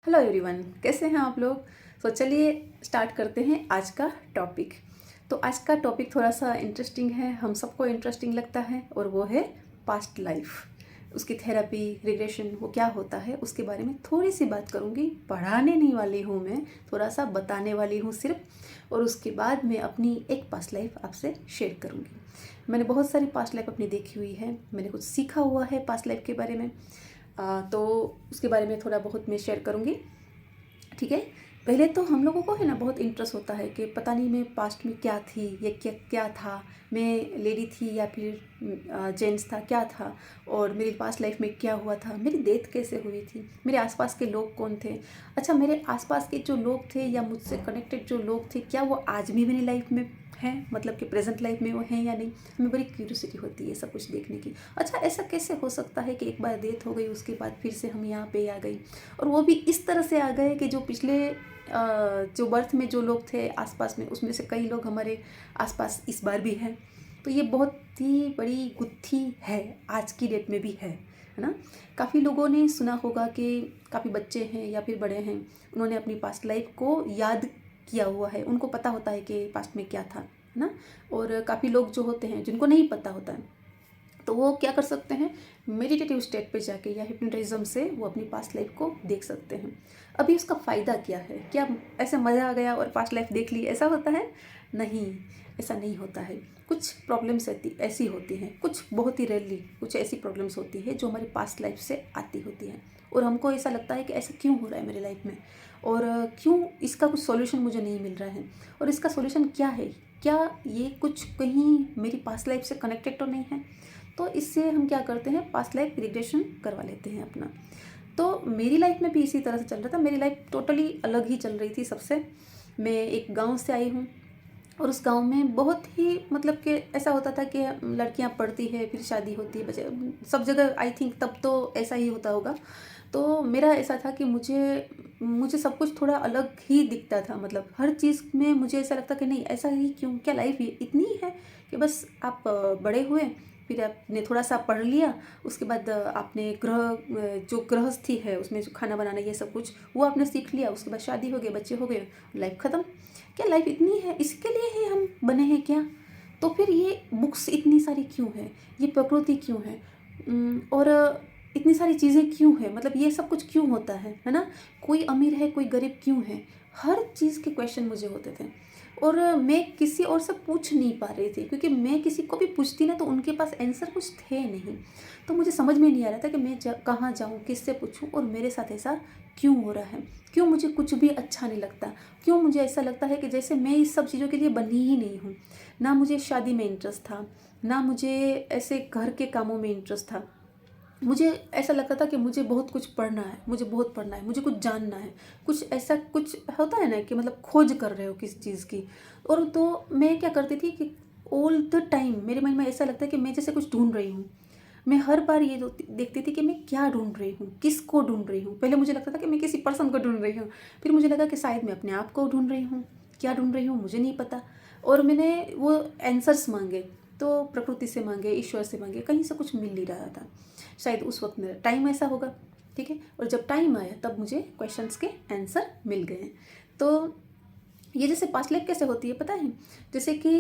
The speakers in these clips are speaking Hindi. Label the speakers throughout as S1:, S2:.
S1: हेलो एवरीवन, कैसे हैं आप लोग। चलिए स्टार्ट करते हैं आज का टॉपिक। तो आज का टॉपिक थोड़ा सा इंटरेस्टिंग है, हम सबको इंटरेस्टिंग लगता है, और वो है पास्ट लाइफ। उसकी थेरेपी, रिग्रेशन, वो क्या होता है उसके बारे में थोड़ी सी बात करूँगी। पढ़ाने नहीं वाली हूँ मैं, थोड़ा सा बताने वाली हूँ सिर्फ। और उसके बाद मैं अपनी एक पास्ट लाइफ आपसे शेयर करूँगी। मैंने बहुत सारी पास्ट लाइफ अपनी देखी हुई है, मैंने कुछ सीखा हुआ है पास्ट लाइफ के बारे में। तो उसके बारे में थोड़ा बहुत मैं शेयर करूँगी, ठीक है। पहले तो हम लोगों को है ना बहुत इंटरेस्ट होता है कि पता नहीं मैं पास्ट में क्या थी, ये क्या क्या था, मैं लेडी थी या फिर जेंट्स था, क्या था, और मेरी पास्ट लाइफ में क्या हुआ था, मेरी डेथ कैसे हुई थी, मेरे आसपास के लोग कौन थे। अच्छा, मेरे आसपास के जो लोग थे या मुझसे कनेक्टेड जो लोग थे, क्या वो आज भी मेरी लाइफ में हैं, मतलब कि प्रेजेंट लाइफ में वो हैं या नहीं। हमें बड़ी क्यूरियोसिटी होती है सब कुछ देखने की। अच्छा, ऐसा कैसे हो सकता है कि एक बार डेथ हो गई, उसके बाद फिर से हम यहाँ पे आ गई, और वो भी इस तरह से आ गए कि जो पिछले जो बर्थ में जो लोग थे आसपास में, उसमें से कई लोग हमारे आसपास इस बार भी हैं। तो ये बहुत ही बड़ी गुत्थी है, आज की डेट में भी है ना। काफ़ी लोगों ने सुना होगा कि काफ़ी बच्चे हैं या फिर बड़े हैं, उन्होंने अपनी पास्ट लाइफ को याद किया हुआ है, उनको पता होता है कि पास्ट में क्या था, है ना। और काफ़ी लोग जो होते हैं जिनको नहीं पता होता है, तो वो क्या कर सकते हैं, मेडिटेटिव स्टेट पे जाके या हिप्नोटिज्म से वो अपनी पास्ट लाइफ को देख सकते हैं। अभी उसका फ़ायदा क्या है, क्या ऐसे मज़ा आ गया और पास्ट लाइफ देख ली, ऐसा होता है? नहीं, ऐसा नहीं होता है। कुछ प्रॉब्लम्स ऐसी होती हैं, कुछ बहुत ही रेयरली कुछ ऐसी प्रॉब्लम्स होती है जो हमारी पास्ट लाइफ से आती होती हैं, और हमको ऐसा लगता है कि ऐसा क्यों हो रहा है मेरी लाइफ में, और क्यों इसका कुछ सॉल्यूशन मुझे नहीं मिल रहा है, और इसका सॉल्यूशन क्या है, क्या ये कुछ कहीं मेरी पास्ट लाइफ से कनेक्टेड तो नहीं है। तो इससे हम क्या करते हैं, पास्ट लाइफ रिग्रेशन करवा लेते हैं अपना। तो मेरी लाइफ में भी इसी तरह से चल रहा था, मेरी लाइफ टोटली अलग ही चल रही थी सबसे। मैं एक गांव से आई हूँ, और उस गांव में बहुत ही मतलब कि ऐसा होता था कि लड़कियां पढ़ती है, फिर शादी होती है, बच्चे, सब जगह आई थिंक तब तो ऐसा ही होता होगा। तो मेरा ऐसा था कि मुझे मुझे सब कुछ थोड़ा अलग ही दिखता था, मतलब हर चीज़ में मुझे ऐसा लगता कि नहीं, ऐसा ही क्यों, क्या लाइफ ही इतनी है कि बस आप बड़े हुए, फिर आपने थोड़ा सा पढ़ लिया, उसके बाद आपने जो गृहस्थी है उसमें जो खाना बनाना ये सब कुछ वो आपने सीख लिया, उसके बाद शादी हो गई, बच्चे हो गए, लाइफ ख़त्म। क्या लाइफ इतनी है, इसके लिए ही हम बने हैं क्या। तो फिर ये बुक्स इतनी सारी क्यों है, ये प्रकृति क्यों है, और इतनी सारी चीज़ें क्यों है, मतलब ये सब कुछ क्यों होता है ना। कोई अमीर है, कोई गरीब क्यों है, हर चीज़ के क्वेश्चन मुझे होते थे। और मैं किसी और से पूछ नहीं पा रही थी, क्योंकि मैं किसी को भी पूछती ना तो उनके पास आंसर कुछ थे नहीं। तो मुझे समझ में नहीं आ रहा था कि मैं कहाँ जाऊँ, किससे पूछूँ, और मेरे साथ ऐसा क्यों हो रहा है, क्यों मुझे कुछ भी अच्छा नहीं लगता, क्यों मुझे ऐसा लगता है कि जैसे मैं इस सब चीज़ों के लिए बनी ही नहीं हूँ। ना मुझे शादी में इंटरेस्ट था, ना मुझे ऐसे घर के कामों में इंटरेस्ट था। मुझे ऐसा लगता था कि मुझे बहुत कुछ पढ़ना है, मुझे बहुत पढ़ना है, मुझे कुछ जानना है, कुछ ऐसा कुछ होता है ना कि मतलब खोज कर रहे हो किसी चीज़ की। और तो मैं क्या करती थी कि ऑल द टाइम मेरे मन में ऐसा लगता है कि मैं जैसे कुछ ढूंढ रही हूँ। मैं हर बार ये देखती थी कि मैं क्या ढूंढ रही हूँ, किसको ढूंढ रही हूँ। पहले मुझे लगता था कि मैं किसी पर्सन को ढूंढ रही हूँ, फिर मुझे लगा कि शायद मैं अपने आप को ढूंढ रही हूँ, क्या ढूंढ रही हूँ मुझे नहीं पता। और मैंने वो आंसर्स मांगे, तो प्रकृति से मांगे, ईश्वर से मांगे, कहीं से कुछ मिल नहीं रहा था। शायद उस वक्त मेरा टाइम ऐसा होगा, ठीक है। और जब टाइम आया तब मुझे क्वेश्चंस के आंसर मिल गए। तो ये जैसे पास्ट लाइफ कैसे होती है पता है, जैसे कि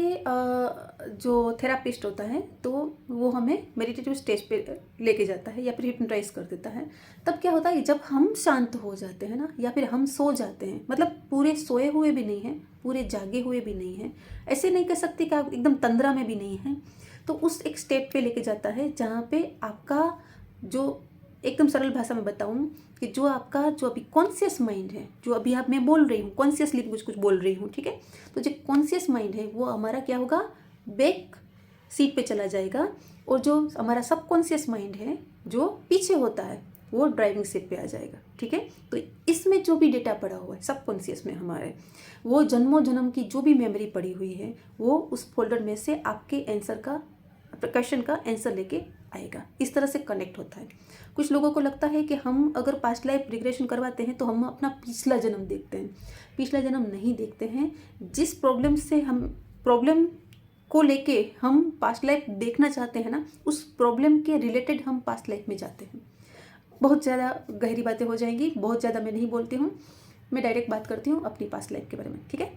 S1: जो थेरापिस्ट होता है तो वो हमें मेडिटेटिव स्टेज पे लेके जाता है या फिर हिप्नोटाइज कर देता है। तब क्या होता है, जब हम शांत हो जाते हैं ना, या फिर हम सो जाते हैं, मतलब पूरे सोए हुए भी नहीं हैं, पूरे जागे हुए भी नहीं हैं, ऐसे नहीं कह सकते कि आप एकदम तंद्रा में भी नहीं हैं, तो उस एक स्टेट पे लेके जाता है जहाँ पे आपका जो, एकदम सरल भाषा में बताऊं, कि जो आपका जो अभी कॉन्शियस माइंड है, जो अभी आप मैं बोल रही हूँ कॉन्शियसली कुछ कुछ बोल रही हूँ, ठीक है। तो जो कॉन्शियस माइंड है वो हमारा क्या होगा, बैक सीट पे चला जाएगा, और जो हमारा सबकॉन्शियस माइंड है जो पीछे होता है वो ड्राइविंग सीट पे आ जाएगा, ठीक है। तो इसमें जो भी डेटा पड़ा हुआ है सबकॉन्शियस में हमारे, वो जन्मों जन्म की जो भी मेमोरी पड़ी हुई है वो उस फोल्डर में से आपके आंसर का, क्वेश्चन का आंसर लेके आएगा। इस तरह से कनेक्ट होता है। कुछ लोगों को लगता है कि हम अगर पास्ट लाइफ रिग्रेशन करवाते हैं तो हम अपना पिछला जन्म देखते हैं। पिछला जन्म नहीं देखते हैं। जिस प्रॉब्लम से हम, प्रॉब्लम को लेके हम पास्ट लाइफ देखना चाहते हैं ना, उस प्रॉब्लम के रिलेटेड हम पास्ट लाइफ में जाते हैं। बहुत ज़्यादा गहरी बातें हो जाएंगी, बहुत ज़्यादा मैं नहीं बोलती हूँ, मैं डायरेक्ट बात करती हूँ अपनी पास्ट लाइफ के बारे में, ठीक है।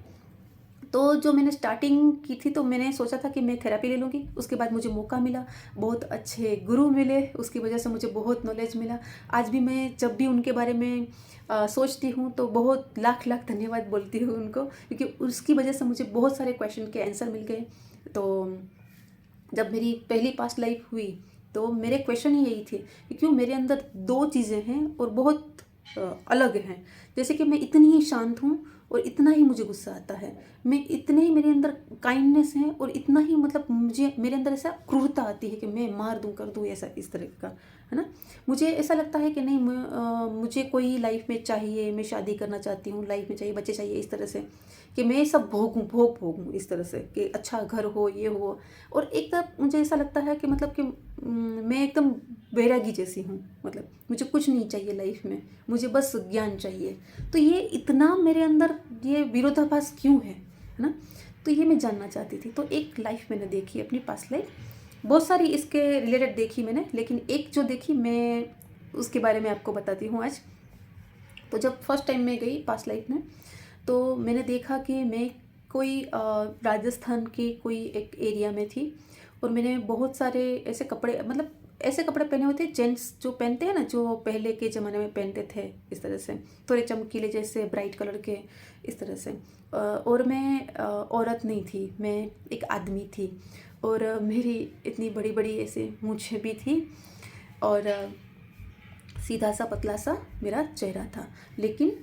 S1: तो जो मैंने स्टार्टिंग की थी तो मैंने सोचा था कि मैं थेरेपी ले लूँगी, उसके बाद मुझे मौका मिला, बहुत अच्छे गुरु मिले, उसकी वजह से मुझे बहुत नॉलेज मिला। आज भी मैं जब भी उनके बारे में सोचती हूँ तो बहुत लाख लाख धन्यवाद बोलती हूँ उनको, क्योंकि उसकी वजह से मुझे बहुत सारे क्वेश्चन के आंसर मिल गए। तो जब मेरी पहली पास्ट लाइफ हुई तो मेरे क्वेश्चन ही यही थे कि क्यों मेरे अंदर दो चीज़ें हैं और बहुत अलग हैं। जैसे कि मैं इतनी ही शांत हूँ और इतना ही मुझे गुस्सा आता है, मैं इतने ही मेरे अंदर काइंडनेस है और इतना ही मतलब मुझे मेरे अंदर ऐसा क्रूरता आती है कि मैं मार दूँ कर दूँ, ऐसा इस तरह का है ना। मुझे ऐसा लगता है कि नहीं, मुझे कोई लाइफ में चाहिए, मैं शादी करना चाहती हूँ, लाइफ में चाहिए, बच्चे चाहिए, इस तरह से कि मैं सब भोगूँ इस तरह से कि अच्छा घर हो, ये हो। और एक तरफ मुझे ऐसा लगता है कि मतलब कि मैं एकदम बैरागी जैसी हूँ, मतलब मुझे कुछ नहीं चाहिए लाइफ में, मुझे बस ज्ञान चाहिए। तो ये इतना मेरे अंदर ये विरोधाभास क्यों है ना। तो ये मैं जानना चाहती थी। तो एक लाइफ मैंने देखी अपनी पास्ट लाइफ, बहुत सारी इसके रिलेटेड देखी मैंने, लेकिन एक जो देखी मैं उसके बारे में आपको बताती हूँ आज। तो जब फर्स्ट टाइम मैं गई पास्ट लाइफ में तो मैंने देखा कि मैं कोई राजस्थान के कोई एक एरिया में थी और मैंने बहुत सारे ऐसे कपड़े, मतलब ऐसे कपड़े पहने हुए थे जेंट्स जो पहनते हैं ना, जो पहले के ज़माने में पहनते थे, इस तरह से थोड़े चमकीले जैसे ब्राइट कलर के, इस तरह से। और मैं औरत नहीं थी, मैं एक आदमी थी और मेरी इतनी बड़ी बड़ी ऐसे मूंछें भी थी और सीधा सा पतला सा मेरा चेहरा था। लेकिन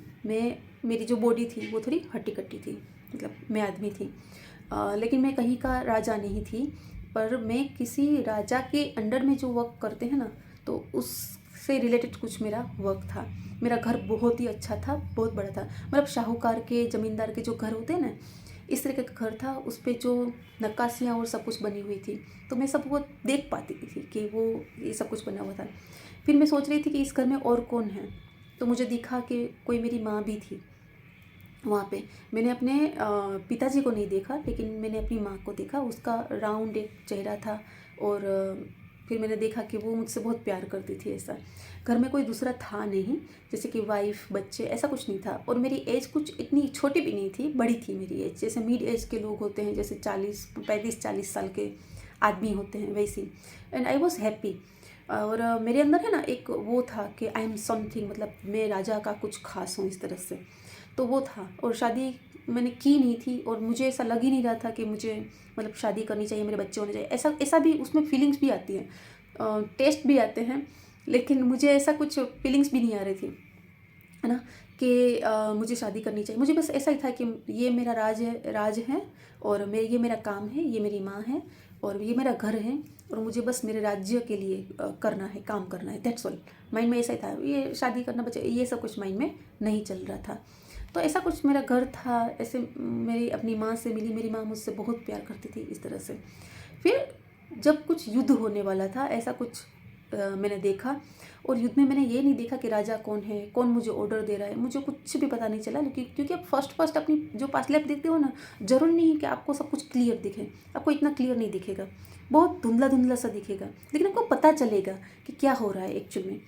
S1: मेरी जो बॉडी थी वो थोड़ी हट्टी कट्टी थी, मतलब मैं आदमी थी। लेकिन मैं कहीं का राजा नहीं थी, पर मैं किसी राजा के अंडर में जो वर्क करते हैं ना, तो उससे रिलेटेड कुछ मेरा वर्क था। मेरा घर बहुत ही अच्छा था, बहुत बड़ा था, मतलब शाहूकार के, ज़मींदार के जो घर होते हैं ना, इस तरह का घर था। उस पर जो नक्काशियाँ और सब कुछ बनी हुई थी, तो मैं सब वो देख पाती थी कि वो ये सब कुछ बना हुआ था। फिर मैं सोच रही थी कि इस घर में और कौन है, तो मुझे दिखा कि कोई मेरी माँ भी थी वहाँ पे। मैंने अपने पिताजी को नहीं देखा, लेकिन मैंने अपनी माँ को देखा। उसका राउंड एक चेहरा था और फिर मैंने देखा कि वो मुझसे बहुत प्यार करती थी। ऐसा घर में कोई दूसरा था नहीं, जैसे कि वाइफ, बच्चे, ऐसा कुछ नहीं था। और मेरी एज कुछ इतनी छोटी भी नहीं थी, बड़ी थी मेरी एज, जैसे मिड एज के लोग होते हैं, जैसे 35-40 साल के आदमी होते हैं वैसी। And I was happy. और मेरे अंदर है ना एक वो था कि आई एम समथिंग, मतलब मैं राजा का कुछ खास हूँ, इस तरह से। तो वो था। और शादी मैंने की नहीं थी और मुझे ऐसा लग ही नहीं रहा था कि मुझे मतलब शादी करनी चाहिए, मेरे बच्चे होने चाहिए, ऐसा भी उसमें फीलिंग्स भी आती हैं, टेस्ट भी आते हैं, लेकिन मुझे ऐसा कुछ फीलिंग्स भी नहीं आ रही थी, है ना, कि मुझे शादी करनी चाहिए। मुझे बस ऐसा ही था कि ये मेरा राज है और ये मेरा काम है, ये मेरी माँ है और ये मेरा घर है और मुझे बस मेरे राज्य के लिए करना है, काम करना है, दैट्स ऑल। माइंड में ऐसा ही था, ये शादी करना, बच्चे, ये सब कुछ माइंड में नहीं चल रहा था। तो ऐसा कुछ मेरा घर था। ऐसे मेरी अपनी माँ से मिली, मेरी माँ मुझसे बहुत प्यार करती थी, इस तरह से। फिर जब कुछ युद्ध होने वाला था, ऐसा कुछ मैंने देखा। और युद्ध में मैंने ये नहीं देखा कि राजा कौन है, कौन मुझे ऑर्डर दे रहा है, मुझे कुछ भी पता नहीं चला। क्योंकि आप फर्स्ट अपनी जो पास्ट लाइफ देखते हो ना, जरूर नहीं है कि आपको सब कुछ क्लियर दिखे, आपको इतना क्लियर नहीं दिखेगा, बहुत धुंधला धुंधला सा दिखेगा, लेकिन आपको पता चलेगा कि क्या हो रहा है एक्चुअल में।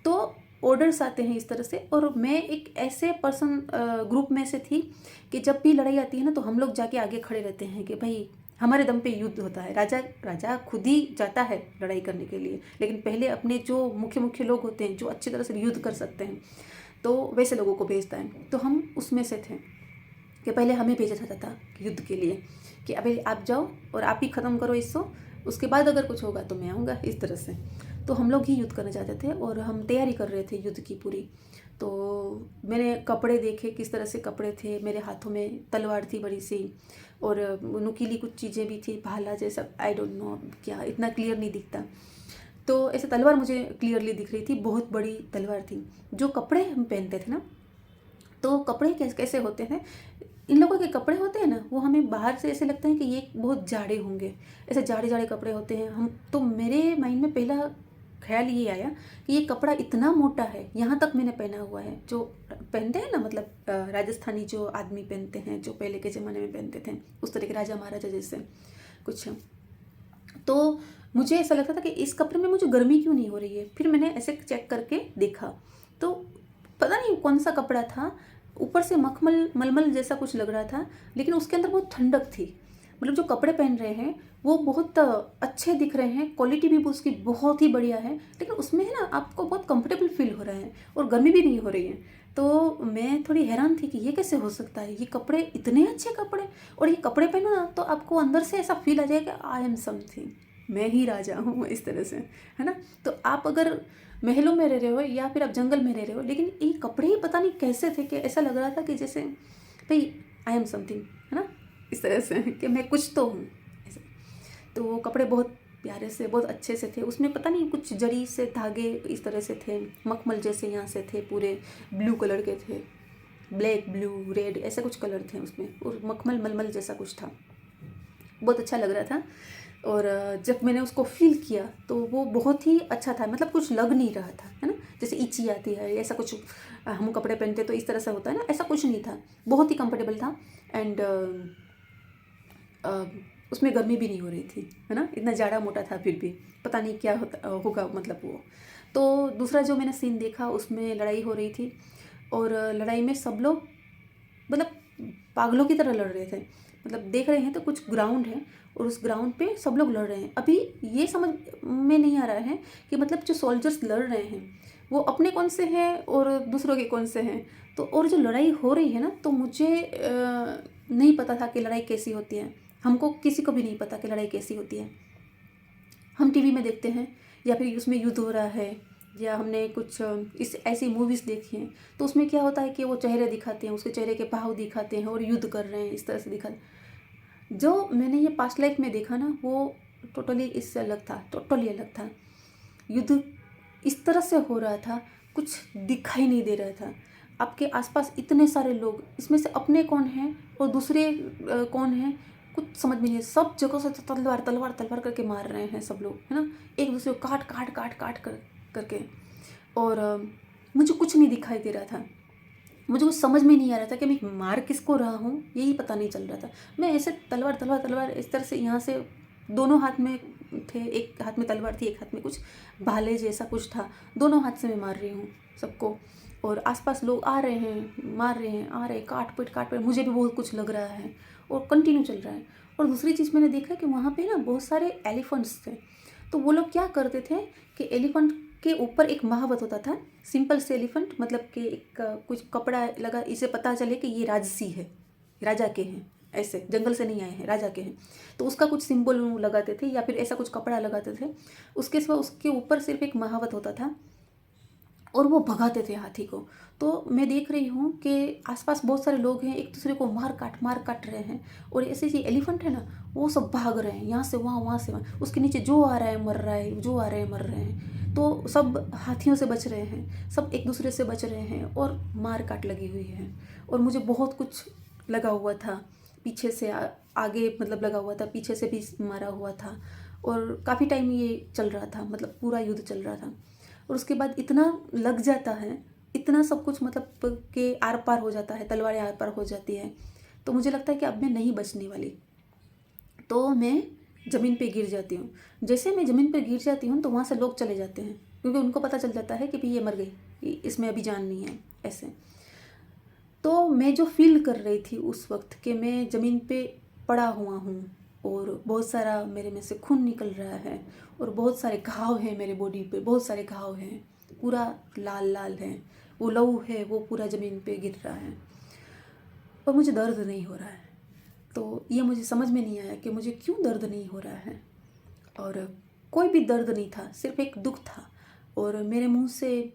S1: तो ऑर्डर्स आते हैं इस तरह से। और मैं एक ऐसे पर्सन ग्रुप में से थी कि जब भी लड़ाई आती है ना, तो हम लोग जाके आगे खड़े रहते हैं कि भाई हमारे दम पे युद्ध होता है। राजा खुद ही जाता है लड़ाई करने के लिए, लेकिन पहले अपने जो मुख्य लोग होते हैं, जो अच्छी तरह से युद्ध कर सकते हैं, तो वैसे लोगों को भेजता है। तो हम उसमें से थे कि पहले हमें भेजा जाता था युद्ध के लिए कि अभी आप जाओ और आप ही ख़त्म करो इसको, उसके बाद अगर कुछ होगा तो मैं आऊँगा, इस तरह से। तो हम लोग ही युद्ध करना चाहते थे और हम तैयारी कर रहे थे युद्ध की पूरी। तो मैंने कपड़े देखे, किस तरह से कपड़े थे, मेरे हाथों में तलवार थी बड़ी सी और नुकीली कुछ चीज़ें भी थी, भाला जैसा, आई डोंट नो क्या, इतना क्लियर नहीं दिखता। तो ऐसे तलवार मुझे क्लियरली दिख रही थी, बहुत बड़ी तलवार थी। जो कपड़े हम पहनते थे ना, तो कपड़े कैसे होते हैं, इन लोगों के कपड़े होते हैं ना, वो हमें बाहर से ऐसे लगता है कि ये बहुत जाड़े होंगे, ऐसे जाड़े जाड़े कपड़े होते हैं। हम तो मेरे माइंड में पहला ख्याल ये आया कि ये कपड़ा इतना मोटा है, यहाँ तक मैंने पहना हुआ है, जो पहनते हैं ना, मतलब राजस्थानी जो आदमी पहनते हैं, जो पहले के ज़माने में पहनते थे, उस तरह के राजा महाराजा जैसे कुछ। तो मुझे ऐसा लगता था कि इस कपड़े में मुझे गर्मी क्यों नहीं हो रही है। फिर मैंने ऐसे चेक करके देखा, तो पता नहीं कौन सा कपड़ा था, ऊपर से मखमल मलमल जैसा कुछ लग रहा था, लेकिन उसके अंदर बहुत ठंडक थी। मतलब जो कपड़े पहन रहे हैं वो बहुत अच्छे दिख रहे हैं, क्वालिटी भी उसकी बहुत ही बढ़िया है, लेकिन उसमें है ना आपको बहुत कंफर्टेबल फील हो रहा है और गर्मी भी नहीं हो रही है। तो मैं थोड़ी हैरान थी कि ये कैसे हो सकता है, ये कपड़े इतने अच्छे कपड़े, और ये कपड़े पहनो ना तो आपको अंदर से ऐसा फील आ जाएगा आई एम समथिंग, मैं ही राजा हूँ, इस तरह से, है ना। तो आप अगर महलों में रह रहे हो या फिर आप जंगल में रह रहे हो, लेकिन ये कपड़े ही पता नहीं कैसे थे कि ऐसा लग रहा था कि जैसे भाई आई एम समथिंग, है ना, इस तरह से कि मैं कुछ तो हूँ ऐसे। तो वो कपड़े बहुत प्यारे से, बहुत अच्छे से थे, उसमें पता नहीं कुछ जरी से धागे इस तरह से थे, मखमल जैसे यहाँ से थे, पूरे ब्लू कलर के थे, ब्लैक ब्लू रेड ऐसे कुछ कलर थे उसमें, और मखमल मलमल जैसा कुछ था, बहुत अच्छा लग रहा था। और जब मैंने उसको फील किया तो वो बहुत ही अच्छा था, मतलब कुछ लग नहीं रहा था, है ना, जैसे इची आती है ऐसा कुछ, हम कपड़े पहनते तो इस तरह से होता है ना, ऐसा कुछ नहीं था, बहुत ही कंफर्टेबल था। एंड उसमें गर्मी भी नहीं हो रही थी, है ना, इतना जाड़ा मोटा था, फिर भी पता नहीं क्या होता होगा मतलब वो। तो दूसरा जो मैंने सीन देखा उसमें लड़ाई हो रही थी, और लड़ाई में सब लोग मतलब पागलों की तरह लड़ रहे थे। मतलब देख रहे हैं तो कुछ ग्राउंड है और उस ग्राउंड पे सब लोग लड़ रहे हैं। अभी ये समझ में नहीं आ रहा है कि मतलब जो सोल्जर्स लड़ रहे हैं वो अपने कौन से हैं और दूसरों के कौन से हैं। तो और जो लड़ाई हो रही है ना, तो मुझे नहीं पता था कि लड़ाई कैसी होती है, हमको किसी को भी नहीं पता कि लड़ाई कैसी होती है। हम टीवी में देखते हैं या फिर उसमें युद्ध हो रहा है, या हमने कुछ इस ऐसी मूवीज़ देखी हैं, तो उसमें क्या होता है कि वो चेहरे दिखाते हैं, उसके चेहरे के भाव दिखाते हैं और युद्ध कर रहे हैं, इस तरह से दिखाते। जो मैंने ये पास्ट लाइफ में देखा ना, वो टोटली इससे अलग था, टोटली अलग था। युद्ध इस तरह से हो रहा था, कुछ दिखाई नहीं दे रहा था। आपके आसपास इतने सारे लोग, इसमें से अपने कौन हैं और दूसरे कौन हैं, कुछ समझ में नहीं है। सब जगह से तलवार तलवार तलवार करके मार रहे हैं सब लोग, है ना, एक दूसरे को काट काट काट काट करके। और मुझे कुछ नहीं दिखाई दे रहा था, मुझे कुछ समझ में नहीं आ रहा था कि मैं मार किसको रहा हूँ, यही पता नहीं चल रहा था। मैं ऐसे तलवार तलवार तलवार इस तरह से, यहाँ से दोनों हाथ में थे, एक हाथ में तलवार थी, एक हाथ में कुछ भाले जैसा कुछ था, दोनों हाथ से मैं मार रही हूँ सबको। और आसपास लोग आ रहे हैं, मार रहे हैं, आ रहे हैं, काट पीट मुझे भी बहुत कुछ लग रहा है और कंटिन्यू चल रहा है। और दूसरी चीज़ मैंने देखा कि वहाँ पे ना बहुत सारे एलिफेंट्स थे। तो वो लोग क्या करते थे कि एलिफेंट के ऊपर एक महावत होता था, सिंपल से एलिफेंट, मतलब कि एक कुछ कपड़ा लगा, इसे पता चले कि ये राजसी है, राजा के हैं, ऐसे जंगल से नहीं आए हैं, राजा के हैं। तो उसका कुछ सिंबल लगाते थे या फिर ऐसा कुछ कपड़ा लगाते थे। उसके सिवा उसके ऊपर सिर्फ एक महावत होता था और वो भगाते थे हाथी को। तो मैं देख रही हूँ कि आसपास बहुत सारे लोग हैं, एक दूसरे को मार काट रहे हैं। और ऐसे जो एलिफेंट है ना, वो सब भाग रहे हैं, यहाँ से वहाँ, वहाँ से वहाँ, उसके नीचे जो आ रहा है मर रहा है, जो आ रहे हैं मर रहे हैं। तो सब हाथियों से बच रहे हैं, सब एक दूसरे से बच रहे हैं और मार काट लगी हुई है। और मुझे बहुत कुछ लगा हुआ था, पीछे से आगे मतलब लगा हुआ था, पीछे से भी मारा हुआ था। और काफ़ी टाइम ये चल रहा था, मतलब पूरा युद्ध चल रहा था। और उसके बाद इतना लग जाता है, इतना सब कुछ मतलब के आर पार हो जाता है, तलवारें आर पार हो जाती है। तो मुझे लगता है कि अब मैं नहीं बचने वाली, तो मैं ज़मीन पे गिर जाती हूँ। जैसे मैं ज़मीन पे गिर जाती हूँ तो वहाँ से लोग चले जाते हैं, क्योंकि उनको पता चल जाता है कि भाई ये मर गई, इसमें अभी जान नहीं है, ऐसे। तो मैं जो फील कर रही थी उस वक्त कि मैं ज़मीन पे पड़ा हुआ हूँ और बहुत सारा मेरे में से खून निकल रहा है और बहुत सारे घाव हैं मेरे बॉडी पे, बहुत सारे घाव हैं, पूरा लाल लाल है, वो लहू है, वो पूरा ज़मीन पे गिर रहा है और मुझे दर्द नहीं हो रहा है। तो ये मुझे समझ में नहीं आया कि मुझे क्यों दर्द नहीं हो रहा है। और कोई भी दर्द नहीं था, सिर्फ एक दुख था। और मेरे मुंह से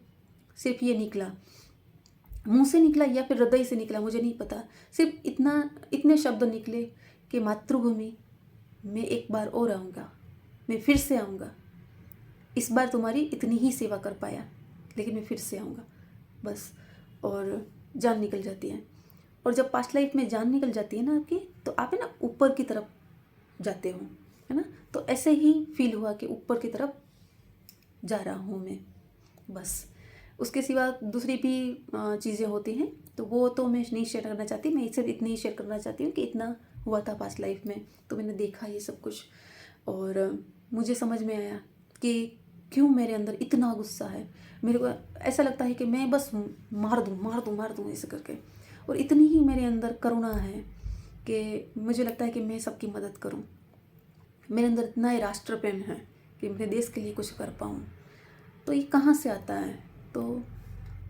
S1: सिर्फ ये निकला, मुंह से निकला या फिर हृदय से निकला, मुझे नहीं पता, सिर्फ इतने शब्द निकले कि मातृभूमि, मैं एक बार और आऊँगा, मैं फिर से आऊँगा, इस बार तुम्हारी इतनी ही सेवा कर पाया, लेकिन मैं फिर से आऊँगा, बस। और जान निकल जाती है। और जब पास्ट लाइफ में जान निकल जाती है ना आपकी, तो आप है ना ऊपर की तरफ जाते हो, है ना। तो ऐसे ही फील हुआ कि ऊपर की तरफ जा रहा हूँ मैं, बस। उसके सिवा दूसरी भी चीज़ें होती हैं, तो वो तो मैं नहीं शेयर करना चाहती। मैं सिर्फ इतनी ही शेयर करना चाहती हूँ कि इतना हुआ था पास्ट लाइफ में, तो मैंने देखा ये सब कुछ। और मुझे समझ में आया कि क्यों मेरे अंदर इतना गुस्सा है। मेरे को ऐसा लगता है कि मैं बस मार दूँ मार दूँ मार दूँ ऐसे करके, और इतनी ही मेरे अंदर करुणा है कि मुझे लगता है कि मैं सबकी मदद करूँ। मेरे अंदर इतना ही राष्ट्र प्रेम है कि मेरे देश के लिए कुछ कर पाऊँ। तो ये कहाँ से आता है? तो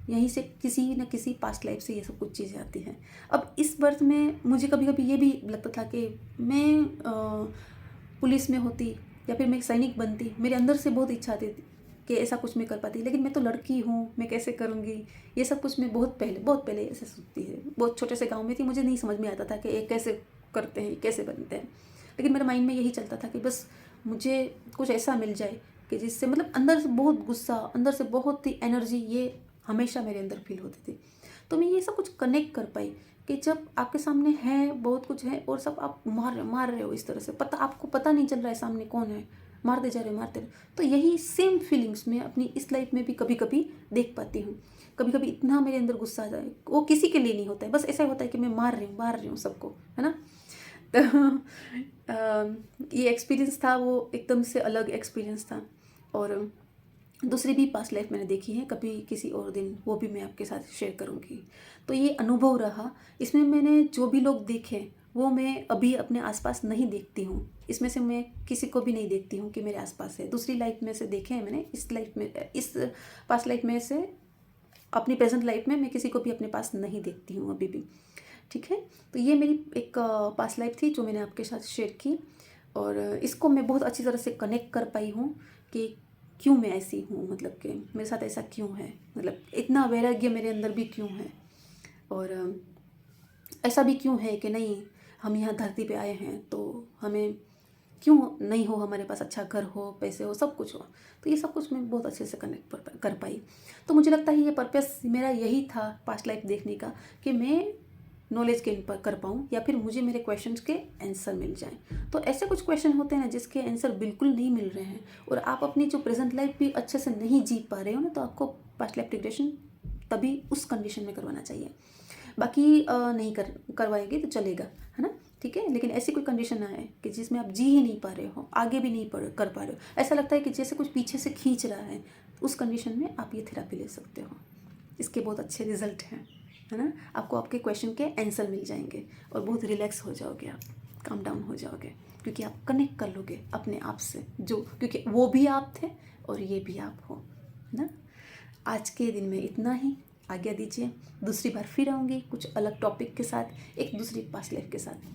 S1: यहीं से किसी न किसी पास्ट लाइफ से ये सब कुछ चीज़ें आती हैं। अब इस बर्थ में मुझे कभी कभी ये भी लगता था कि मैं पुलिस में होती या फिर मैं एक सैनिक बनती। मेरे अंदर से बहुत इच्छा आती थी कि ऐसा कुछ मैं कर पाती, लेकिन मैं तो लड़की हूँ, मैं कैसे करूँगी? ये सब कुछ मैं बहुत पहले ऐसे सोचती है। बहुत छोटे से गाँव में थी, मुझे नहीं समझ में आता था कि ये कैसे करते हैं, कैसे बनते हैं। लेकिन मेरे माइंड में यही चलता था कि बस मुझे कुछ ऐसा मिल जाए कि जिससे मतलब अंदर से बहुत गुस्सा, अंदर से बहुत ही एनर्जी, ये हमेशा मेरे अंदर फील होती थी। तो मैं ये सब कुछ कनेक्ट कर पाई कि जब आपके सामने है, बहुत कुछ है, और सब आप मार रहे हो इस तरह से, आपको पता नहीं चल रहा है सामने कौन है, मारते जा रहे हो मारते रहे। तो यही सेम फीलिंग्स मैं अपनी इस लाइफ में भी कभी कभी देख पाती हूँ। कभी कभी इतना मेरे अंदर गुस्सा आ जाए, वो किसी के लिए नहीं होता है, बस ऐसा होता है कि मैं मार रही हूँ सबको, है ना। तो ये एक्सपीरियंस था, वो एकदम से अलग एक्सपीरियंस था। और दूसरी भी पास्ट लाइफ मैंने देखी है, कभी किसी और दिन वो भी मैं आपके साथ शेयर करूँगी। तो ये अनुभव रहा, इसमें मैंने जो भी लोग देखे वो मैं अभी अपने आसपास नहीं देखती हूँ। इसमें से मैं किसी को भी नहीं देखती हूँ कि मेरे आसपास है। दूसरी लाइफ में से देखे हैं मैंने, इस लाइफ में, इस पास्ट लाइफ में से अपनी प्रेजेंट लाइफ में मैं किसी को भी अपने पास नहीं देखती हूँ अभी भी। ठीक है, तो ये मेरी एक पास्ट लाइफ थी जो मैंने आपके साथ शेयर की, और इसको मैं बहुत अच्छी तरह से कनेक्ट कर पाई हूँ कि क्यों मैं ऐसी हूँ, मतलब कि मेरे साथ ऐसा क्यों है, मतलब इतना वैराग्य मेरे अंदर भी क्यों है, और ऐसा भी क्यों है कि नहीं, हम यहाँ धरती पे आए हैं तो हमें क्यों नहीं हो, हमारे पास अच्छा घर हो, पैसे हो, सब कुछ हो। तो ये सब कुछ मैं बहुत अच्छे से कनेक्ट कर पाई। तो मुझे लगता है ये पर्पस मेरा यही था पास्ट लाइफ देखने का, कि मैं नॉलेज गेन कर पाऊँ, या फिर मुझे मेरे क्वेश्चंस के आंसर मिल जाएं। तो ऐसे कुछ क्वेश्चन होते हैं ना जिसके आंसर बिल्कुल नहीं मिल रहे हैं, और आप अपनी जो प्रेजेंट लाइफ भी अच्छे से नहीं जी पा रहे हो ना, तो आपको पास्ट लाइफ रिग्रेशन तभी उस कंडीशन में करवाना चाहिए। बाकी नहीं करवाएंगे तो चलेगा, है ना, ठीक है। लेकिन ऐसी कोई कंडीशन ना है कि जिसमें आप जी ही नहीं पा रहे हो, आगे भी नहीं कर पा रहे हो, ऐसा लगता है कि जैसे कुछ पीछे से खींच रहा है, उस कंडीशन में आप ये थेरेपी ले सकते हो। इसके बहुत अच्छे रिजल्ट हैं, है ना। आपको आपके क्वेश्चन के आंसर मिल जाएंगे और बहुत रिलैक्स हो जाओगे, आप काम डाउन हो जाओगे, क्योंकि आप कनेक्ट कर लोगे अपने आप से, जो क्योंकि वो भी आप थे और ये भी आप हो, है ना। आज के दिन में इतना ही, आज्ञा दीजिए। दूसरी बार फिर आऊँगी कुछ अलग टॉपिक के साथ, एक दूसरी पास्ट लाइफ के साथ।